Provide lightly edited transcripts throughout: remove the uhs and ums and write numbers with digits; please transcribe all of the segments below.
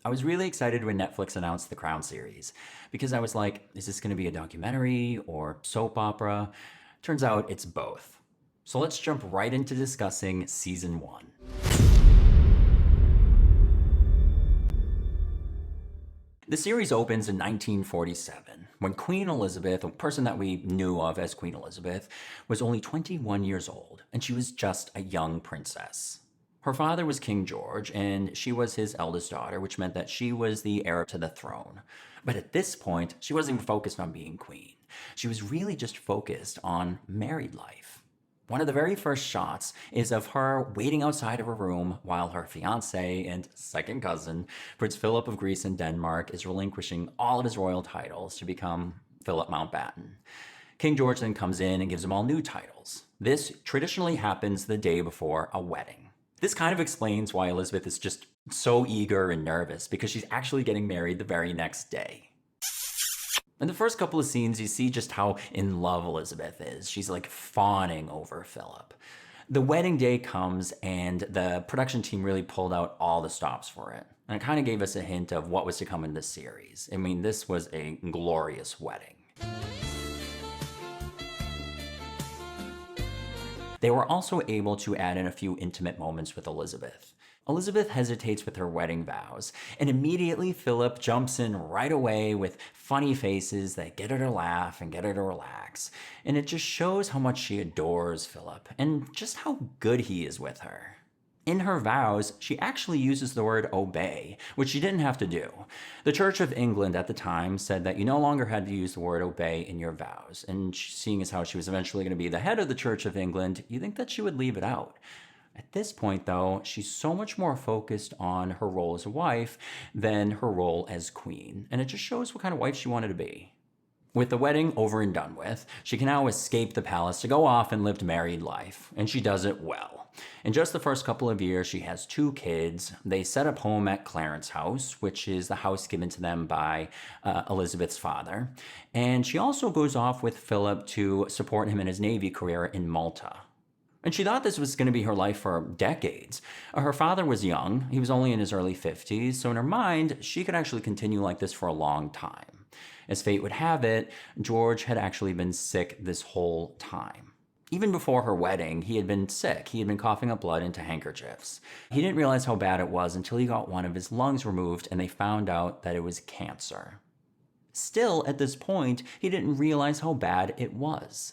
I was really excited when Netflix announced the Crown series because I was like, is this going to be a documentary or soap opera? Turns out it's both. So let's jump right into discussing season 1. The series opens in 1947 when Queen Elizabeth, a person that we knew of as Queen Elizabeth, was only 21 years old and she was just a young princess. Her father was King George, and she was his eldest daughter, which meant that she was the heir to the throne. But at this point, she wasn't even focused on being queen. She was really just focused on married life. One of the very first shots is of her waiting outside of her room while her fiancé and second cousin, Prince Philip of Greece and Denmark, is relinquishing all of his royal titles to become Philip Mountbatten. King George then comes in and gives them all new titles. This traditionally happens the day before a wedding. This kind of explains why Elizabeth is just so eager and nervous, because she's actually getting married the very next day. In the first couple of scenes, you see just how in love Elizabeth is. She's like fawning over Philip. The wedding day comes, and the production team really pulled out all the stops for it. And it kind of gave us a hint of what was to come in this series. I mean, this was a glorious wedding. They were also able to add in a few intimate moments with Elizabeth. Elizabeth hesitates with her wedding vows, and immediately Philip jumps in right away with funny faces that get her to laugh and get her to relax. And it just shows how much she adores Philip and just how good he is with her. In her vows, she actually uses the word obey, which she didn't have to do. The Church of England at the time said that you no longer had to use the word obey in your vows, and seeing as how she was eventually going to be the head of the Church of England, you think that she would leave it out. At this point, though, she's so much more focused on her role as a wife than her role as queen, and it just shows what kind of wife she wanted to be. With the wedding over and done with, she can now escape the palace to go off and live married life, and she does it well. In just the first couple of years, she has 2 kids. They set up home at Clarence House, which is the house given to them by Elizabeth's father. And she also goes off with Philip to support him in his Navy career in Malta. And she thought this was going to be her life for decades. Her father was young. He was only in his early 50s. So in her mind, she could actually continue like this for a long time. As fate would have it, George had actually been sick this whole time. Even before her wedding, he had been sick. He had been coughing up blood into handkerchiefs. He didn't realize how bad it was until he got one of his lungs removed and they found out that it was cancer. Still, at this point, he didn't realize how bad it was.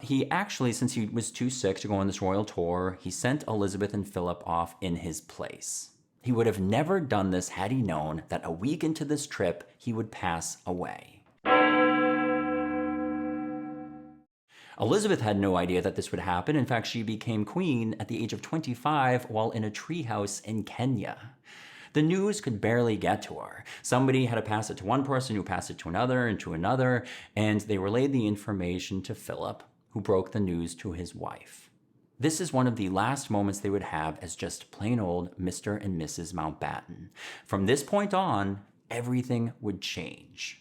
He actually, since he was too sick to go on this royal tour, he sent Elizabeth and Philip off in his place. He would have never done this had he known that a week into this trip, he would pass away. Elizabeth had no idea that this would happen. In fact, she became queen at the age of 25 while in a treehouse in Kenya. The news could barely get to her. Somebody had to pass it to one person who passed it to another and to another, and they relayed the information to Philip, who broke the news to his wife. This is one of the last moments they would have as just plain old Mr. and Mrs. Mountbatten. From this point on, everything would change.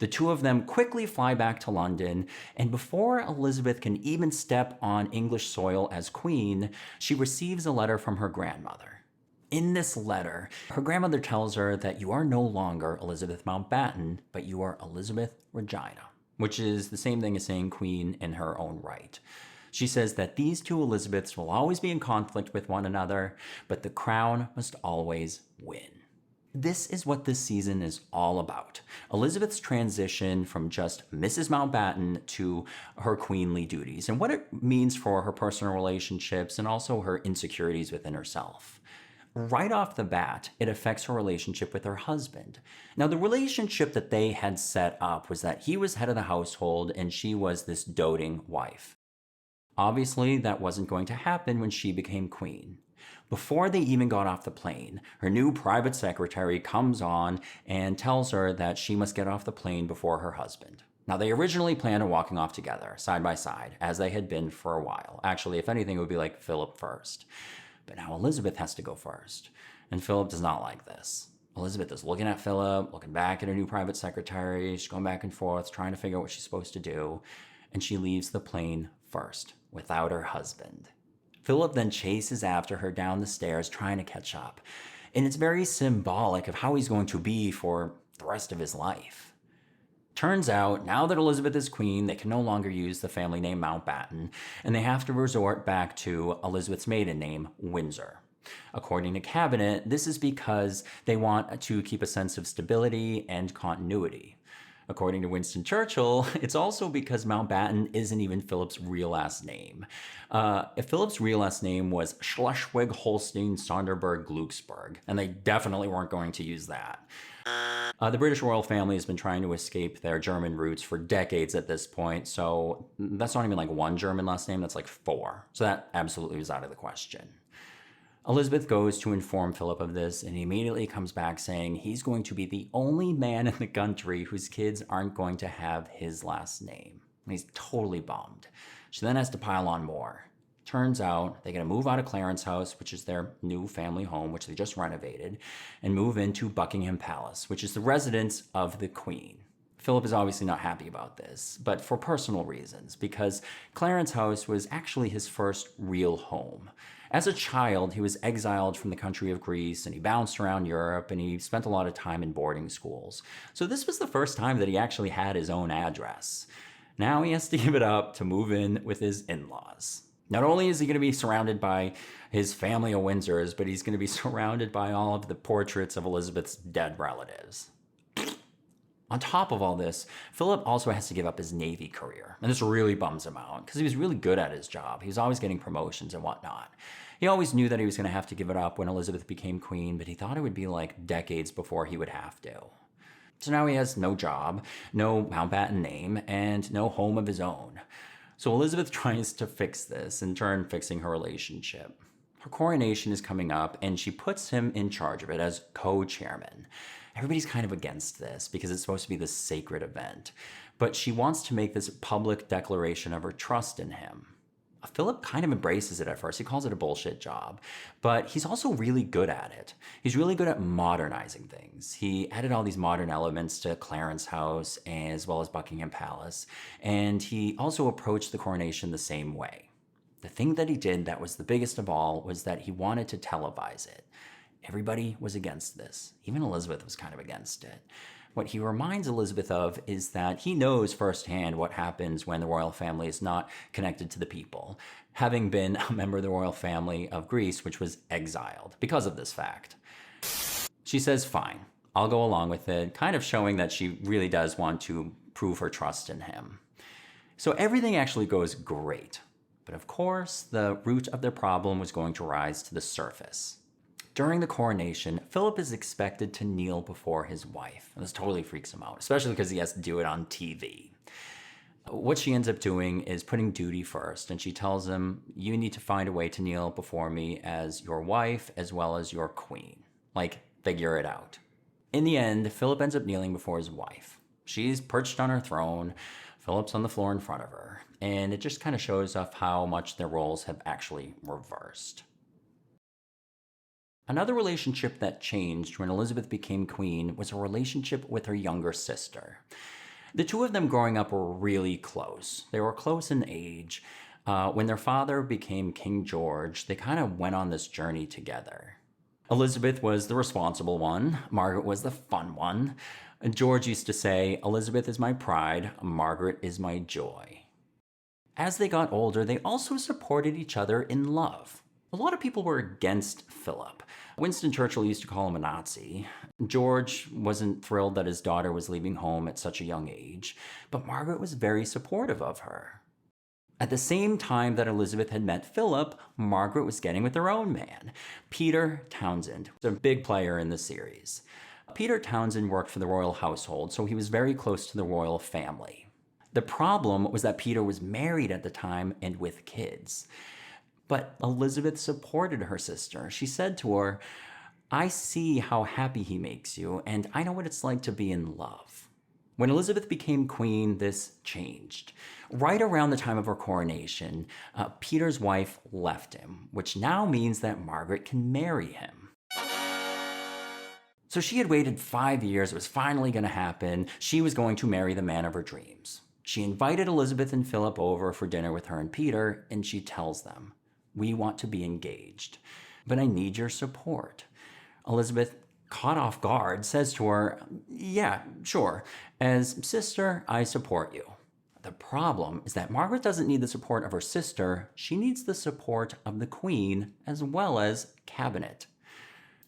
The two of them quickly fly back to London, and before Elizabeth can even step on English soil as queen, she receives a letter from her grandmother. In this letter, her grandmother tells her that you are no longer Elizabeth Mountbatten, but you are Elizabeth Regina, which is the same thing as saying queen in her own right. She says that these 2 Elizabeths will always be in conflict with one another, but the crown must always win. This is what this season is all about. Elizabeth's transition from just Mrs. Mountbatten to her queenly duties and what it means for her personal relationships and also her insecurities within herself. Right off the bat, it affects her relationship with her husband. Now, the relationship that they had set up was that he was head of the household and she was this doting wife. Obviously, that wasn't going to happen when she became queen. Before they even got off the plane, her new private secretary comes on and tells her that she must get off the plane before her husband. Now, they originally planned on walking off together, side by side, as they had been for a while. Actually, if anything, it would be like Philip first. But now Elizabeth has to go first, and Philip does not like this. Elizabeth is looking at Philip, looking back at her new private secretary. She's going back and forth, trying to figure out what she's supposed to do, and she leaves the plane first, without her husband. Philip then chases after her down the stairs, trying to catch up. and it's very symbolic of how he's going to be for the rest of his life. Turns out, now that Elizabeth is queen, they can no longer use the family name Mountbatten, and they have to resort back to Elizabeth's maiden name, Windsor. According to Cabinet, this is because they want to keep a sense of stability and continuity. According to Winston Churchill, it's also because Mountbatten isn't even Philip's real last name. If Philip's real last name was Schleswig-Holstein-Sonderburg-Glucksburg, and they definitely weren't going to use that. The British royal family has been trying to escape their German roots for decades at this point, so that's not even like one German last name, that's like 4. So that absolutely was out of the question. Elizabeth goes to inform Philip of this, and he immediately comes back saying he's going to be the only man in the country whose kids aren't going to have his last name. And he's totally bummed. She then has to pile on more. Turns out they're going to move out of Clarence House, which is their new family home, which they just renovated, and move into Buckingham Palace, which is the residence of the Queen. Philip is obviously not happy about this, but for personal reasons, because Clarence House was actually his first real home. As a child, he was exiled from the country of Greece, and he bounced around Europe, and he spent a lot of time in boarding schools. So this was the first time that he actually had his own address. Now he has to give it up to move in with his in-laws. Not only is he going to be surrounded by his family of Windsors, but he's going to be surrounded by all of the portraits of Elizabeth's dead relatives. On top of all this, Philip also has to give up his Navy career. And this really bums him out because he was really good at his job. He was always getting promotions and whatnot. He always knew that he was going to have to give it up when Elizabeth became queen, but he thought it would be like decades before he would have to. So now he has no job, no Mountbatten name, and no home of his own. So Elizabeth tries to fix this, in turn fixing her relationship. Her coronation is coming up, and she puts him in charge of it as co-chairman. Everybody's kind of against this because it's supposed to be this sacred event, but she wants to make this public declaration of her trust in him. Philip kind of embraces it at first. He calls it a bullshit job, but he's also really good at it. He's really good at modernizing things. He added all these modern elements to Clarence House as well as Buckingham Palace, and he also approached the coronation the same way. The thing that he did that was the biggest of all was that he wanted to televise it. Everybody was against this. Even Elizabeth was kind of against it. What he reminds Elizabeth of is that he knows firsthand what happens when the royal family is not connected to the people, having been a member of the royal family of Greece, which was exiled because of this fact. She says, fine, I'll go along with it, kind of showing that she really does want to prove her trust in him. So everything actually goes great. But of course, the root of their problem was going to rise to the surface. During the coronation, Philip is expected to kneel before his wife. And this totally freaks him out, especially because he has to do it on TV. What she ends up doing is putting duty first, and she tells him, you need to find a way to kneel before me as your wife as well as your queen. Like, figure it out. In the end, Philip ends up kneeling before his wife. She's perched on her throne, Philip's on the floor in front of her, and it just kind of shows off how much their roles have actually reversed. Another relationship that changed when Elizabeth became queen was a relationship with her younger sister. The two of them growing up were really close. They were close in age. When their father became King George, they kind of went on this journey together. Elizabeth was the responsible one. Margaret was the fun one. George used to say, Elizabeth is my pride, Margaret is my joy. As they got older, they also supported each other in love. A lot of people were against Philip. Winston Churchill used to call him a Nazi. George wasn't thrilled that his daughter was leaving home at such a young age, but Margaret was very supportive of her. At the same time that Elizabeth had met Philip, Margaret was getting with her own man, Peter Townsend, a big player in the series. Peter Townsend worked for the royal household, so he was very close to the royal family. The problem was that Peter was married at the time and with kids. But Elizabeth supported her sister. She said to her, I see how happy he makes you, and I know what it's like to be in love. When Elizabeth became queen, this changed. Right around the time of her coronation, Peter's wife left him, which now means that Margaret can marry him. So she had waited 5 years. It was finally going to happen. She was going to marry the man of her dreams. She invited Elizabeth and Philip over for dinner with her and Peter, and she tells them, we want to be engaged, but I need your support. Elizabeth, caught off guard, says to her, "Yeah, sure. As sister, I support you." The problem is that Margaret doesn't need the support of her sister. She needs the support of the Queen as well as cabinet.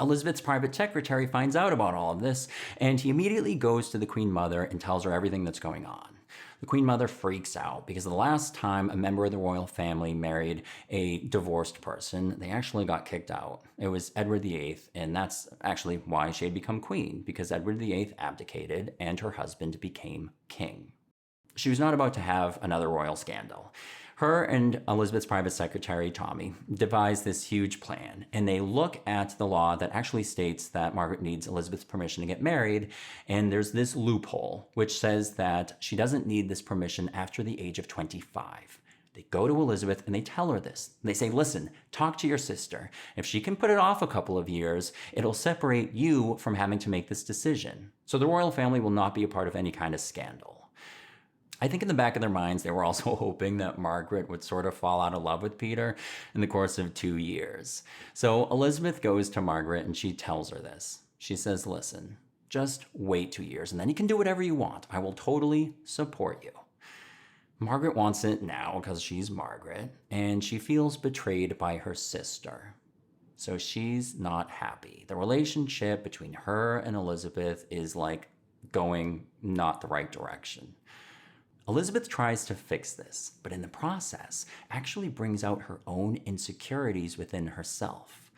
Elizabeth's private secretary finds out about all of this, and he immediately goes to the Queen Mother and tells her everything that's going on. The Queen Mother freaks out because the last time a member of the royal family married a divorced person, they actually got kicked out. It was Edward VIII, and that's actually why she had become queen, because Edward VIII abdicated and her husband became king. She was not about to have another royal scandal. Her and Elizabeth's private secretary, Tommy, devise this huge plan, and they look at the law that actually states that Margaret needs Elizabeth's permission to get married, and there's this loophole which says that she doesn't need this permission after the age of 25. They go to Elizabeth and they tell her this. They say, "Listen, talk to your sister. If she can put it off a couple of years, it'll separate you from having to make this decision. So the royal family will not be a part of any kind of scandal." I think in the back of their minds, they were also hoping that Margaret would sort of fall out of love with Peter in the course of 2 years. So Elizabeth goes to Margaret and she tells her this. She says, "Listen, just wait 2 years and then you can do whatever you want. I will totally support you." Margaret wants it now because she's Margaret, and she feels betrayed by her sister. So she's not happy. The relationship between her and Elizabeth is like going not the right direction. Elizabeth tries to fix this, but in the process, actually brings out her own insecurities within herself.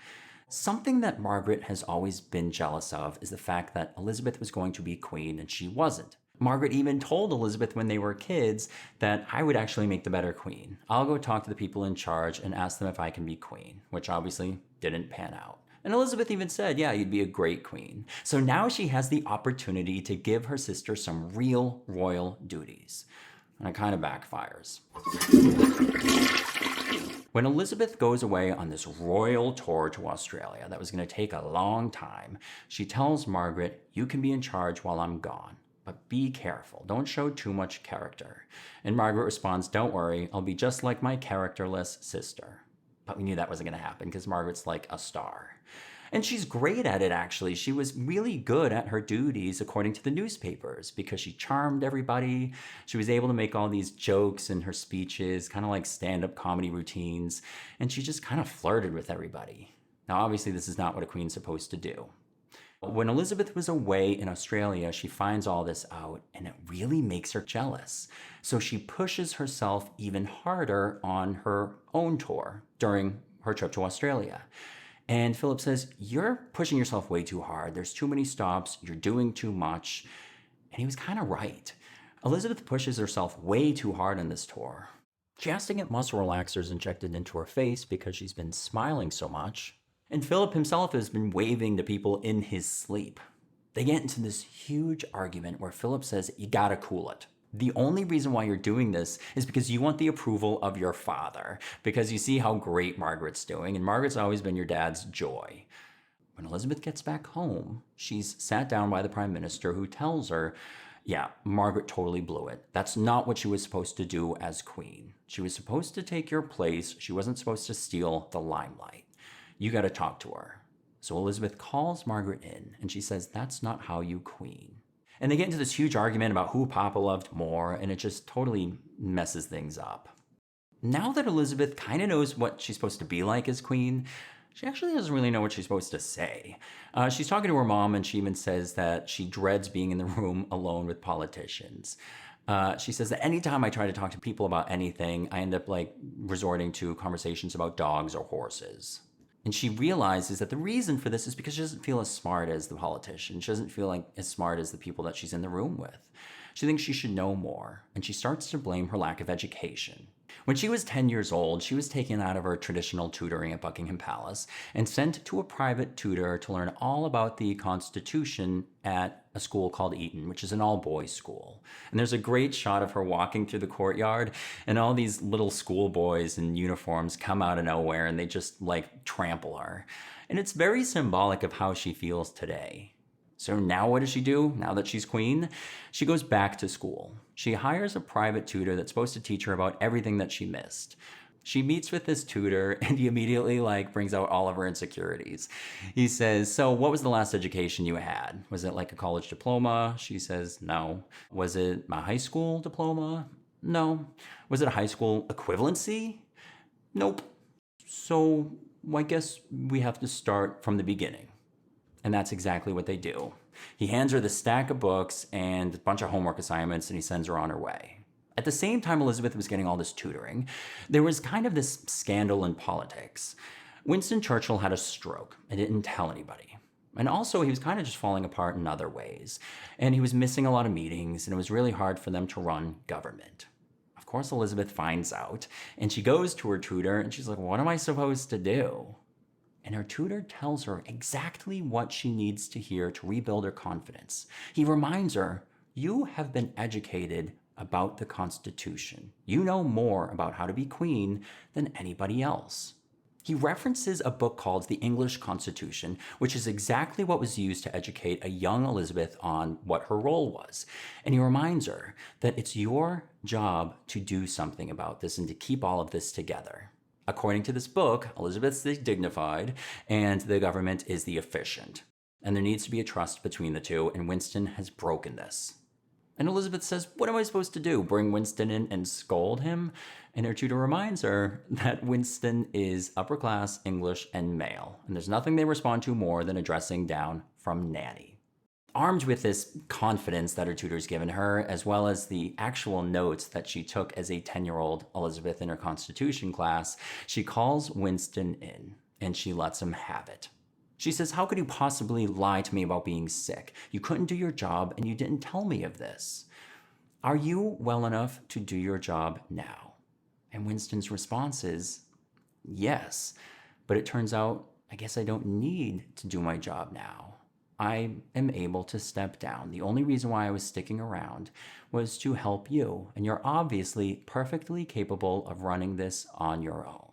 Something that Margaret has always been jealous of is the fact that Elizabeth was going to be queen and she wasn't. Margaret even told Elizabeth when they were kids that I would actually make the better queen. I'll go talk to the people in charge and ask them if I can be queen, which obviously didn't pan out. And Elizabeth even said, "Yeah, you'd be a great queen." So now she has the opportunity to give her sister some real royal duties. And it kind of backfires. When Elizabeth goes away on this royal tour to Australia that was going to take a long time, she tells Margaret, "You can be in charge while I'm gone, but be careful. Don't show too much character." And Margaret responds, "Don't worry, I'll be just like my characterless sister." But we knew that wasn't going to happen because Margaret's like a star. And she's great at it, actually. She was really good at her duties, according to the newspapers, because she charmed everybody. She was able to make all these jokes in her speeches, kind of like stand-up comedy routines, and she just kind of flirted with everybody. Now, obviously, this is not what a queen's supposed to do. When Elizabeth was away in Australia, she finds all this out, and it really makes her jealous. So she pushes herself even harder on her own tour during her trip to Australia. And Philip says, "You're pushing yourself way too hard. There's too many stops. You're doing too much." And he was kind of right. Elizabeth pushes herself way too hard on this tour. She has to get muscle relaxers injected into her face because she's been smiling so much. And Philip himself has been waving to people in his sleep. They get into this huge argument where Philip says, "You gotta cool it. The only reason why you're doing this is because you want the approval of your father, because you see how great Margaret's doing, and Margaret's always been your dad's joy." When Elizabeth gets back home, she's sat down by the Prime Minister, who tells her, "Yeah, Margaret totally blew it. That's not what she was supposed to do as queen. She was supposed to take your place. She wasn't supposed to steal the limelight. You got to talk to her." So Elizabeth calls Margaret in, and she says, "That's not how you queen." And they get into this huge argument about who Papa loved more, and it just totally messes things up. Now that Elizabeth kind of knows what she's supposed to be like as queen, she actually doesn't really know what she's supposed to say. She's talking to her mom, and she even says that she dreads being in the room alone with politicians. She says that anytime I try to talk to people about anything, I end up resorting to conversations about dogs or horses. And she realizes that the reason for this is because she doesn't feel as smart as the politician. She doesn't feel as smart as the people that she's in the room with. She thinks she should know more, and she starts to blame her lack of education. When she was 10 years old, she was taken out of her traditional tutoring at Buckingham Palace and sent to a private tutor to learn all about the Constitution at a school called Eton, which is an all-boys school. And there's a great shot of her walking through the courtyard, and all these little schoolboys in uniforms come out of nowhere, and they just trample her. And it's very symbolic of how she feels today. So now what does she do, now that she's queen? She goes back to school. She hires a private tutor that's supposed to teach her about everything that she missed. She meets with this tutor and he immediately brings out all of her insecurities. He says, "So what was the last education you had? Was it like a college diploma?" She says, "No." "Was it a high school diploma?" "No." "Was it a high school equivalency?" "Nope." "So I guess we have to start from the beginning." And that's exactly what they do. He hands her the stack of books and a bunch of homework assignments, and he sends her on her way. At the same time Elizabeth was getting all this tutoring, there was kind of this scandal in politics. Winston Churchill had a stroke and didn't tell anybody. And also, he was kind of just falling apart in other ways. And he was missing a lot of meetings, and it was really hard for them to run government. Of course, Elizabeth finds out, and she goes to her tutor, and she's like, "What am I supposed to do?" And her tutor tells her exactly what she needs to hear to rebuild her confidence. He reminds her, "You have been educated about the Constitution. You know more about how to be queen than anybody else." He references a book called The English Constitution, which is exactly what was used to educate a young Elizabeth on what her role was. And he reminds her that it's your job to do something about this and to keep all of this together. According to this book, Elizabeth's the dignified and the government is the efficient. And there needs to be a trust between the two, and Winston has broken this. And Elizabeth says, "What am I supposed to do? Bring Winston in and scold him?" And her tutor reminds her that Winston is upper class, English, and male. And there's nothing they respond to more than a dressing down from nanny. Armed with this confidence that her tutor's given her, as well as the actual notes that she took as a 10-year-old Elizabeth in her Constitution class, she calls Winston in and she lets him have it. She says, "How could you possibly lie to me about being sick? You couldn't do your job and you didn't tell me of this. Are you well enough to do your job now?" And Winston's response is, "Yes, but it turns out I guess I don't need to do my job now. I am able to step down. The only reason why I was sticking around was to help you, and you're obviously perfectly capable of running this on your own."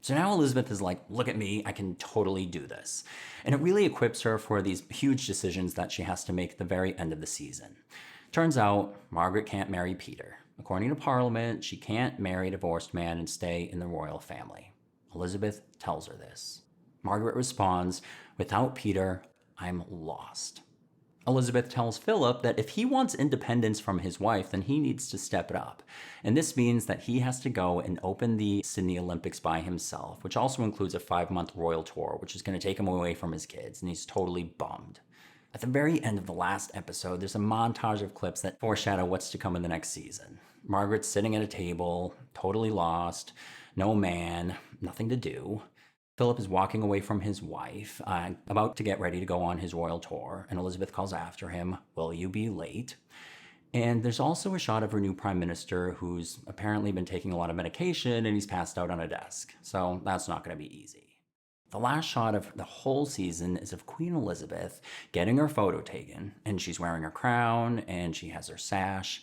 So now Elizabeth is like, "Look at me, I can totally do this." And it really equips her for these huge decisions that she has to make at the very end of the season. Turns out, Margaret can't marry Peter. According to Parliament, she can't marry a divorced man and stay in the royal family. Elizabeth tells her this. Margaret responds, "Without Peter, I'm lost." Elizabeth tells Philip that if he wants independence from his wife, then he needs to step it up. And this means that he has to go and open the Sydney Olympics by himself, which also includes a 5-month royal tour, which is going to take him away from his kids, and he's totally bummed. At the very end of the last episode, there's a montage of clips that foreshadow what's to come in the next season. Margaret's sitting at a table, totally lost, no man, nothing to do. Philip is walking away from his wife, about to get ready to go on his royal tour, and Elizabeth calls after him, "Will you be late?" And there's also a shot of her new prime minister who's apparently been taking a lot of medication and he's passed out on a desk. So that's not going to be easy. The last shot of the whole season is of Queen Elizabeth getting her photo taken, and she's wearing her crown and she has her sash.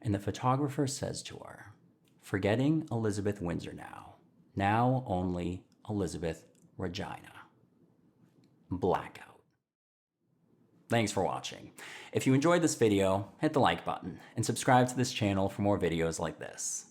And the photographer says to her, "Forgetting Elizabeth Windsor now. Now only Elizabeth Regina." Blackout. Thanks for watching. If you enjoyed this video, hit the like button and subscribe to this channel for more videos like this.